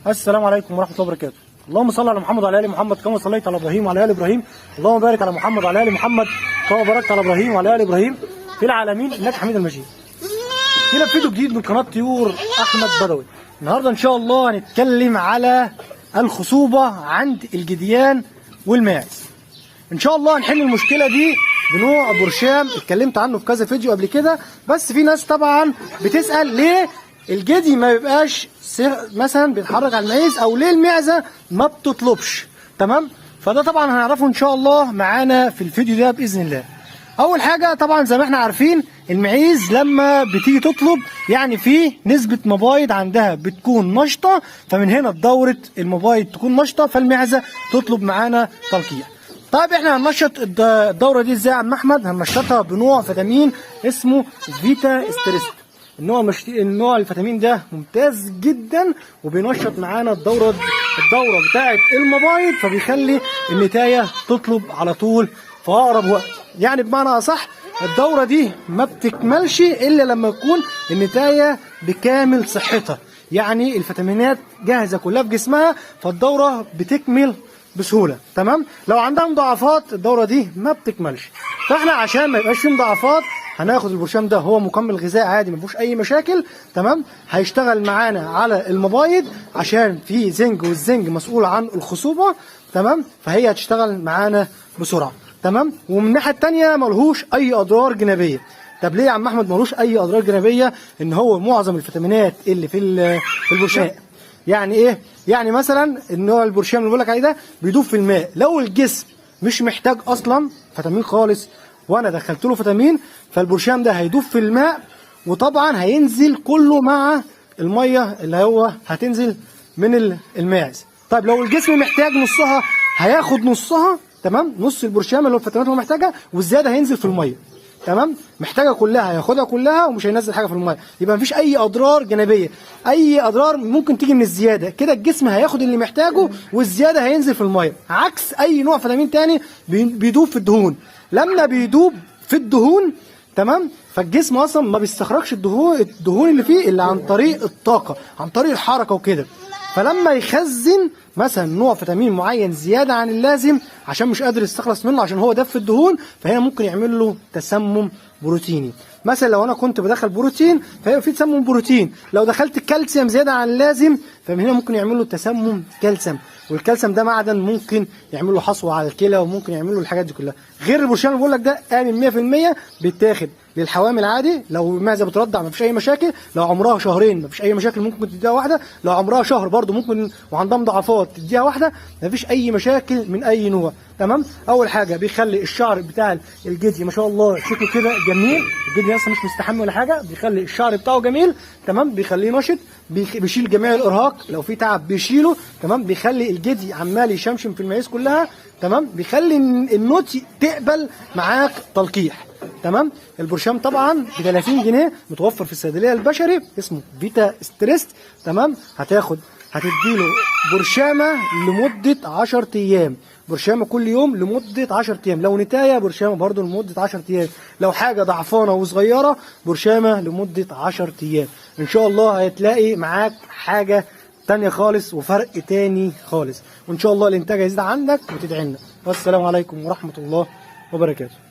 السلام عليكم ورحمه الله وبركاته. اللهم صل على محمد وعلى ال محمد كما صليت على ابراهيم وعلى ال ابراهيم. اللهم بارك على محمد وعلى ال محمد كما باركت على ابراهيم وعلى ال ابراهيم في العالمين انك حميد المجيد. هنا فيديو جديد من قناه طيور احمد بدوي. النهارده ان شاء الله هنتكلم على الخصوبه عند الجديان والماعز. ان شاء الله هنحل المشكله دي بنوع برشام اتكلمت عنه في كذا فيديو قبل كده، بس في ناس طبعا بتسال ليه الجدي ما بيبقاش مثلا بيتحرك على المعيز، او ليه المعزه ما بتطلبش. تمام، فده طبعا هنعرفه ان شاء الله معانا في الفيديو ده باذن الله. اول حاجه طبعا زي ما احنا عارفين المعيز لما بتيجي تطلب يعني في نسبه مبايض عندها بتكون نشطه، فمن هنا دوره المبايض تكون نشطه فالمعزه تطلب معانا تلقيح. طيب احنا هننشط الدوره دي ازاي يا عم احمد؟ هننشطها بنوع فيتامين اسمه فيتا ستريست. النوع الفيتامين ده ممتاز جدا وبينشط معانا الدوره بتاعه المبايض، فبيخلي النتايه تطلب على طول في اقرب وقت. يعني بمعنى اصح الدوره دي ما بتكملش الا لما يكون النتايه بكامل صحتها، يعني الفيتامينات جاهزه كلها في جسمها فالدوره بتكمل بسهوله. تمام، لو عندها مضاعفات الدوره دي ما بتكملش، فاحنا عشان ما يبقاش في مضاعفات هناخد البرشام ده، هو مكمل غذائي عادي ما فيهوش اي مشاكل. تمام، هيشتغل معانا على المبايض عشان في زنج، والزنج مسؤول عن الخصوبه. تمام، فهي هتشتغل معانا بسرعه. تمام، ومن الناحيه الثانيه ملهوش اي اضرار جانبيه. طب ليه يا عم احمد ملوش اي اضرار جانبيه؟ ان هو معظم الفيتامينات اللي في البرشام يعني ايه؟ يعني مثلا النوع البرشام اللي بقول لك عليه ده بيدوب في الماء. لو الجسم مش محتاج اصلا فيتامين خالص وانا دخلت له فيتامين، فالبرشام ده هيدوب في الماء وطبعا هينزل كله مع الميه اللي هو هتنزل من الماعز. طيب لو الجسم محتاج نصها هياخد نصها. تمام، نص البرشام اللي هو الفيتامينات اللي هو محتاجها، والزياده هينزل في الميه. تمام، محتاجه كلها هياخدها كلها ومش هينزل حاجه في الميه، يبقى مفيش اي اضرار جانبيه. اي اضرار ممكن تيجي من الزياده، كده الجسم هياخد اللي محتاجه والزياده هينزل في الميه، عكس اي نوع فيتامين تاني بيدوب في الدهون. لما بيدوب في الدهون تمام، فالجسم اصلا ما بيستخرجش الدهون اللي فيه الا عن طريق الطاقه، عن طريق الحركه وكده. فلما يخزن مثلا نوع فيتامين معين زياده عن اللازم عشان مش قادر يستخلص منه عشان هو دف في الدهون، فهنا ممكن يعمل له تسمم بروتيني. مثلا لو انا كنت بدخل بروتين فهيبقى في تسمم بروتين، لو دخلت كالسيوم زياده عن اللازم فمن هنا ممكن يعمل له تسمم كالسيوم، والكالسيوم ده معدن ممكن يعمل له حصوه على الكلى وممكن يعمل له الحاجات دي كلها. غير البرشام اللي بقول لك ده امن 100% بيتاخد للحوامل عادي، لو المعزه بترضع مفيش اي مشاكل، لو عمرها شهرين مفيش اي مشاكل ممكن تديها واحده، لو عمرها شهر برده ممكن وعندها مضاعفات تديها واحده، مفيش اي مشاكل من اي نوع. تمام، اول حاجه بيخلي الشعر بتاع الجدي ما شاء الله شكله كده جميل، الجدي اصلا مش مستحمي ولا حاجه، بيخلي الشعر بتاعه جميل. تمام، بيخليه نشط، بيشيل جميع الارهاق، لو في تعب بيشيله. تمام، بيخلي الجدي عمال يشمشم في المعيز كلها. تمام، بيخلي النوت تقبل معاك تلقيح. تمام، البرشام طبعا ب 30 جنيه متوفر في الصيدليه البشري اسمه فيتا ستريست. تمام، هتديله برشامه لمده 10 ايام، برشامه كل يوم لمده 10 ايام، لو نتايه برشامه برده لمده 10 ايام، لو حاجه ضعفانه وصغيره برشامه لمده 10 ايام. ان شاء الله هتلاقي معاك حاجه تانية خالص وفرق تاني خالص، وان شاء الله الانتاج هيزيد عندك وتدعي لنا. والسلام عليكم ورحمه الله وبركاته.